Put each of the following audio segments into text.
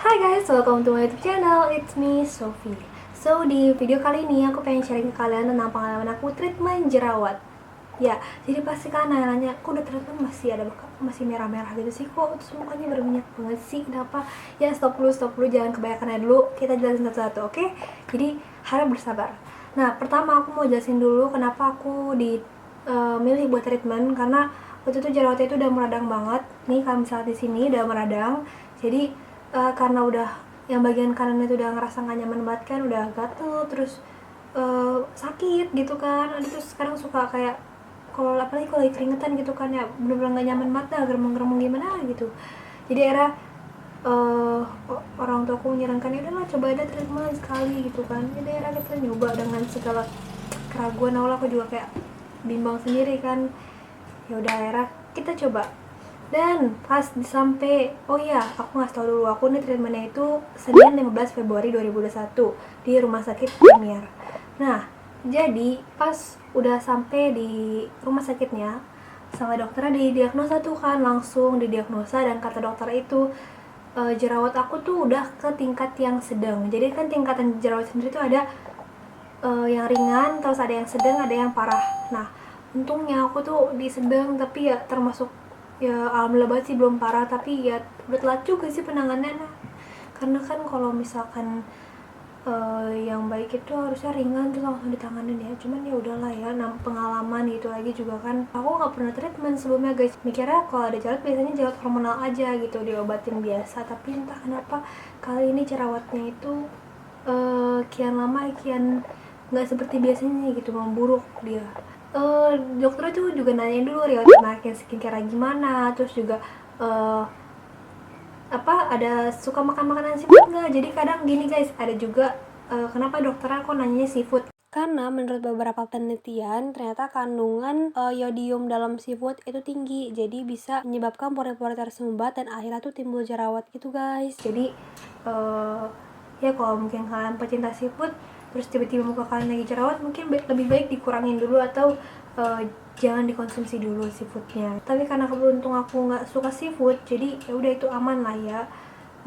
Hai guys, welcome to my YouTube channel. It's me, Sophie. So, di video kali ini aku pengen sharing ke kalian tentang pengalaman aku treatment jerawat. Ya, jadi pasti kan nanya, kok udah treatment masih ada masih merah-merah gitu sih, kok terus mukanya berminyak banget sih, kenapa? Ya, stop dulu, jangan kebanyakan dulu. Kita jelasin satu-satu, oke? Jadi, harap bersabar. Nah, pertama aku mau jelasin dulu kenapa aku milih buat treatment, karena waktu itu jerawatnya itu udah meradang banget. Nih, kalau misalnya di sini udah meradang. Jadi karena udah yang bagian kanan itu udah ngerasa gak nyaman banget kan, udah gatel, terus sakit gitu kan. Aduh, terus sekarang suka kayak apalagi kalau lagi keringetan gitu kan, ya bener-bener gak nyaman banget dah, geremeng-geremeng gimana gitu. Jadi era orang tua aku menyarankan, ya udahlah coba ada treatment sekali gitu kan. Jadi era kita nyoba dengan segala keraguan awal, aku juga kayak bimbang sendiri kan. Ya udah, era kita coba. Dan pas sampai, oh iya, aku ngasih tau dulu, aku nih treatmentnya itu Senin 15 Februari 2021 di Rumah Sakit Premier. Nah, jadi pas udah sampai di rumah sakitnya, sama dokternya didiagnosa tuh kan, langsung didiagnosa, dan kata dokter itu jerawat aku tuh udah ke tingkat yang sedang. Jadi kan tingkatan jerawat sendiri tuh ada yang ringan, terus ada yang sedang, ada yang parah. Nah, untungnya aku tuh di sedang, tapi ya termasuk, ya alhamdulillah banget sih belum parah, tapi ya udah telat juga sih penanganannya. Karena kan kalau misalkan yang baik itu harusnya ringan terus langsung ditanganin ya, cuman ya udahlah ya, pengalaman gitu lagi juga kan. Aku nggak pernah treatment sebelumnya guys, mikirnya kalau ada jerawat biasanya jerawat hormonal aja gitu, diobatin biasa. Tapi entah kenapa kali ini jerawatnya itu kian lama kian nggak seperti biasanya gitu, memburuk dia. Dokter tuh juga nanyain dulu riwayat pemakaian skincare gimana, terus juga ada suka makan makanan seafood nggak. Jadi kadang gini guys, ada juga kenapa dokternya kok nanyanya seafood, karena menurut beberapa penelitian ternyata kandungan yodium dalam seafood itu tinggi, jadi bisa menyebabkan pori-pori tersumbat dan akhirnya tuh timbul jerawat gitu guys. Jadi ya kalau mungkin kalian pecinta seafood terus tiba-tiba muka kalian lagi jerawat, mungkin lebih baik dikurangin dulu, atau jangan dikonsumsi dulu seafoodnya. Tapi karena keberuntung aku nggak suka seafood, jadi ya udah, itu aman lah ya.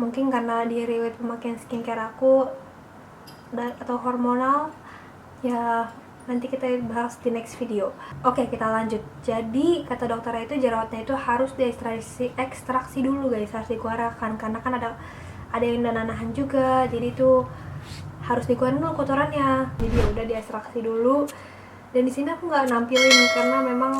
Mungkin karena di riwayat pemakaian skincare aku atau hormonal, ya nanti kita bahas di next video. Oke, kita lanjut. Jadi kata dokternya itu jerawatnya itu harus ekstraksi dulu guys, harus dikeluarkan, karena kan ada yang nahan juga, jadi itu harus dikeluarin dulu kotorannya. Jadi ya udah diekstraksi dulu. Dan di sini aku nggak nampilin karena memang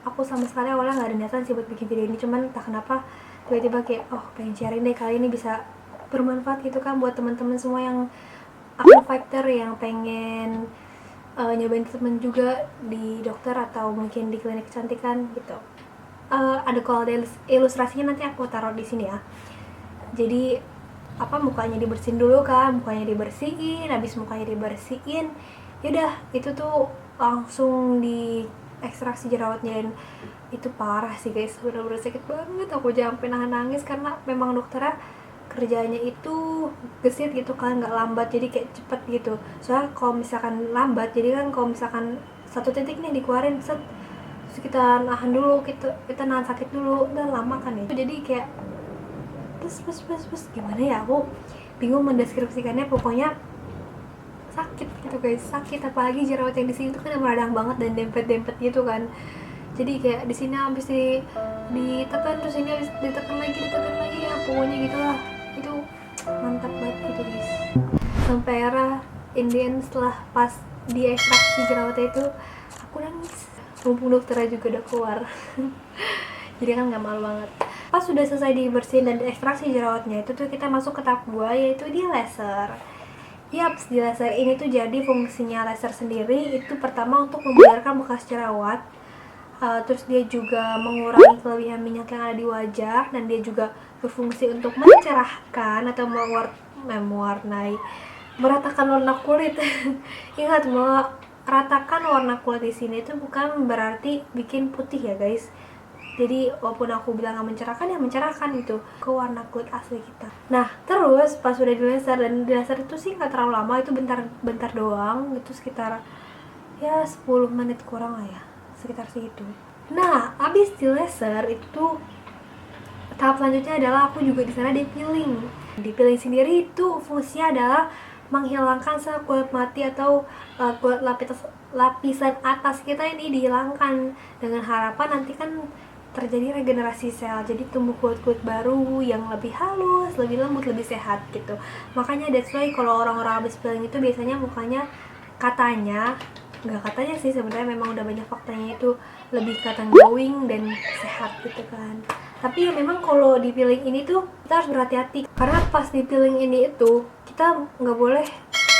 aku sama sekali awalnya nggak ada niatan sih buat bikin video ini, cuman entah kenapa tiba-tiba kayak pengen sharing deh, kali ini bisa bermanfaat gitu kan buat teman-teman semua yang aku fighter yang pengen nyobain treatment juga di dokter atau mungkin di klinik kecantikan gitu. Ada kalau ada ilustrasinya nanti aku taruh di sini ya. Jadi mukanya dibersihin dulu kan, habis mukanya dibersihin, yaudah itu tuh langsung di ekstraksi jerawatnya. Dan itu parah sih guys, bener-bener sakit banget, aku sampai nangis karena memang dokternya kerjanya itu gesit gitu kan, nggak lambat, jadi kayak cepet gitu. Soalnya kalau misalkan lambat, jadi kan kalau misalkan satu titik nih dikeluarin set, terus kita nahan dulu, kita nahan sakit dulu, udah lama kan ya. Jadi kayak gimana ya, aku bingung mendeskripsikannya. Pokoknya sakit gitu guys, sakit. Apalagi jerawat yang di sini tuh kan meradang banget dan dempet gitu kan. Jadi kayak di sini habis ditekan, terus ini habis ditekan lagi ya, pokoknya gitulah. Itu mantap banget gitu guys. Sampai era Indian setelah pas diekstraksi jerawatnya itu aku nangis, mumpung dokternya juga udah keluar. Jadi kan nggak malu banget. Pas sudah selesai dibersihin dan diekstraksi jerawatnya, itu tuh kita masuk ke tahap 2, yaitu di laser. Yaps, di laser ini tuh jadi fungsinya laser sendiri itu pertama untuk membiarkan bekas jerawat, terus dia juga mengurangi kelebihan minyak yang ada di wajah, dan dia juga berfungsi untuk mencerahkan atau mewarnai, meratakan warna kulit. Ingat, meratakan warna kulit di sini itu bukan berarti bikin putih ya guys. Jadi walaupun aku bilang nggak mencerahkan, ya mencerahkan gitu ke warna kulit asli kita. Nah terus pas udah di laser, dan di laser itu sih nggak terlalu lama, itu bentar doang, itu sekitar ya 10 menit kurang lah ya, sekitar segitu. Nah abis di laser itu tahap selanjutnya adalah aku juga di sana di-peeling. Di-peeling sendiri itu fungsinya adalah menghilangkan sel kulit mati atau kulit lapisan atas kita ini dihilangkan, dengan harapan nanti kan terjadi regenerasi sel, jadi tumbuh kulit-kulit baru yang lebih halus, lebih lembut, lebih sehat gitu. Makanya that's why kalau orang-orang habis peeling itu biasanya mukanya katanya, nggak katanya sih sebenarnya, memang udah banyak faktanya itu lebih kelihatan glowing dan sehat gitu kan. Tapi ya memang kalau di peeling ini tuh kita harus berhati-hati, karena pas di peeling ini itu kita nggak boleh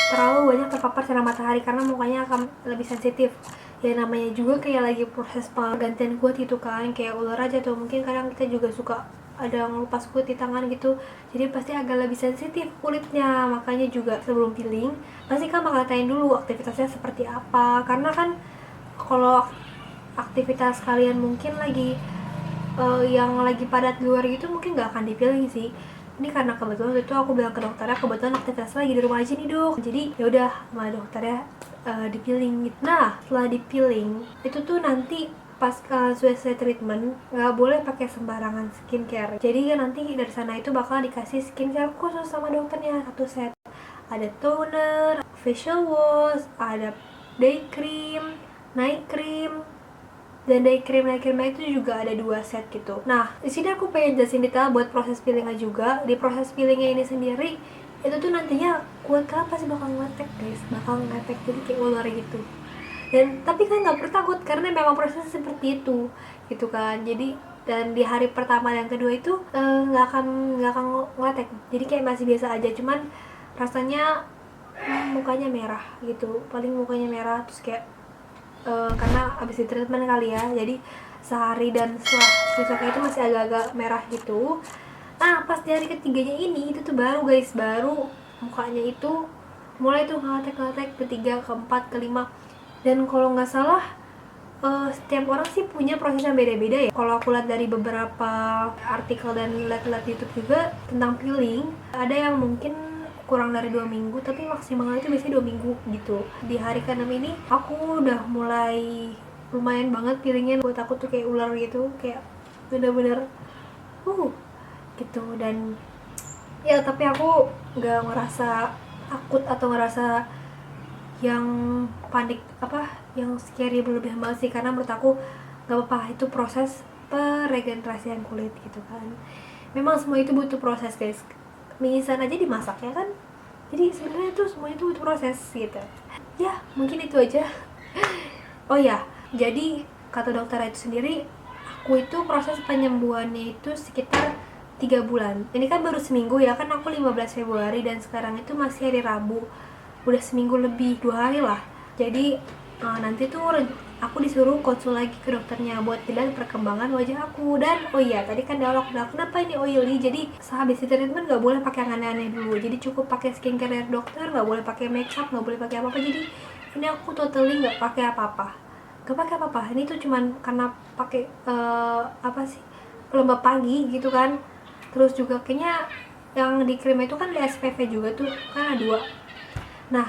terlalu banyak terpapar sinar matahari karena mukanya akan lebih sensitif. Ya namanya juga kayak lagi proses penggantian kulit gitu kan, kayak ular aja tuh, mungkin kadang kita juga suka ada ngelupas kulit di tangan gitu, jadi pasti agak lebih sensitif kulitnya. Makanya juga sebelum peeling pasti kan bakal tanya dulu aktivitasnya seperti apa, karena kan kalau aktivitas kalian mungkin lagi yang lagi padat di luar gitu mungkin nggak akan di-peeling sih. Ini karena kebetulan itu aku bilang ke dokternya, kebetulan aktivitas lagi di rumah aja nih dok, jadi ya udah sama dokternya di-peeling gitu. Nah setelah di-peeling itu tuh nanti pas selesai treatment nggak boleh pakai sembarangan skincare, jadi kan nanti dari sana itu bakal dikasih skincare khusus sama dokternya, satu set. Ada toner, facial wash, ada day cream, night cream, dan day cream itu juga ada 2 set gitu. Nah di sini aku pengen jelasin detail buat proses peelingnya juga. Di proses peelingnya ini sendiri itu tuh nantinya kulit kalian pasti bakal ngetek guys, bakal ngetek jadi kayak ular gitu. Dan tapi kan nggak perlu takut karena memang prosesnya seperti itu gitu kan. Jadi dan di hari pertama dan kedua itu nggak akan ngetek, jadi kayak masih biasa aja, cuman rasanya mukanya merah gitu, paling mukanya merah terus kayak karena abis di treatment kali ya, jadi sehari dan setelah besoknya itu masih agak-agak merah gitu. Nah pas di hari ketiganya ini itu tuh baru guys, baru mukanya itu mulai tuh ngetek ketiga, keempat, kelima. Dan kalau nggak salah setiap orang sih punya proses yang beda-beda ya. Kalau aku lihat dari beberapa artikel dan lihat-lihat YouTube juga tentang peeling, ada yang mungkin kurang dari 2 minggu, tapi maksimal itu biasanya 2 minggu gitu. Di hari ke-6 ini aku udah mulai lumayan banget peelingnya, buat aku tuh kayak ular gitu, kayak bener-bener gitu. Dan ya tapi aku nggak ngerasa takut atau ngerasa yang panik yang scary berlebihan banget sih, karena menurut aku nggak apa-apa, itu proses peregenerasian kulit gitu kan. Memang semua itu butuh proses guys, mie instan aja dimasak ya kan, jadi sebenarnya tuh semuanya tuh butuh proses gitu ya. Mungkin itu aja. Oh ya, jadi kata dokter itu sendiri, aku itu proses penyembuhannya itu sekitar 3 bulan. Ini kan baru seminggu ya kan, aku 15 Februari dan sekarang itu masih hari Rabu, udah seminggu lebih 2 hari lah. Jadi nanti tuh aku disuruh konsul lagi ke dokternya buat dilihat perkembangan wajah aku. Dan oh iya tadi kan dialog kenapa ini oily, jadi sehabis treatment nggak boleh pakai yang aneh-aneh dulu, jadi cukup pakai skincare dari dokter, nggak boleh pakai makeup, nggak boleh pakai apa-apa. Jadi ini aku totally nggak pakai apa-apa, ini tuh cuman karena pakai pelembab pagi gitu kan. Terus juga kayaknya yang di krim itu kan di SPF juga tuh kan ada 2. Nah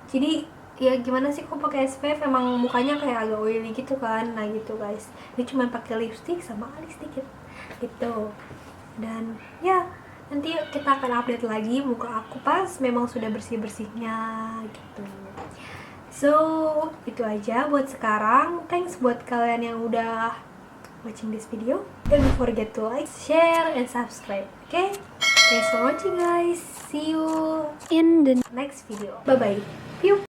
jadi ya gimana sih kok pakai SPF, emang mukanya kayak agak oily gitu kan. Nah gitu guys, ini cuma pakai lipstick sama alis sedikit gitu. Dan ya nanti kita akan update lagi muka aku pas memang sudah bersih-bersihnya gitu. So itu aja buat sekarang. Thanks buat kalian yang udah watching this video. Don't forget to like, share, and subscribe. Okay? Thanks for watching guys. See you in the next video. Bye bye. Pew.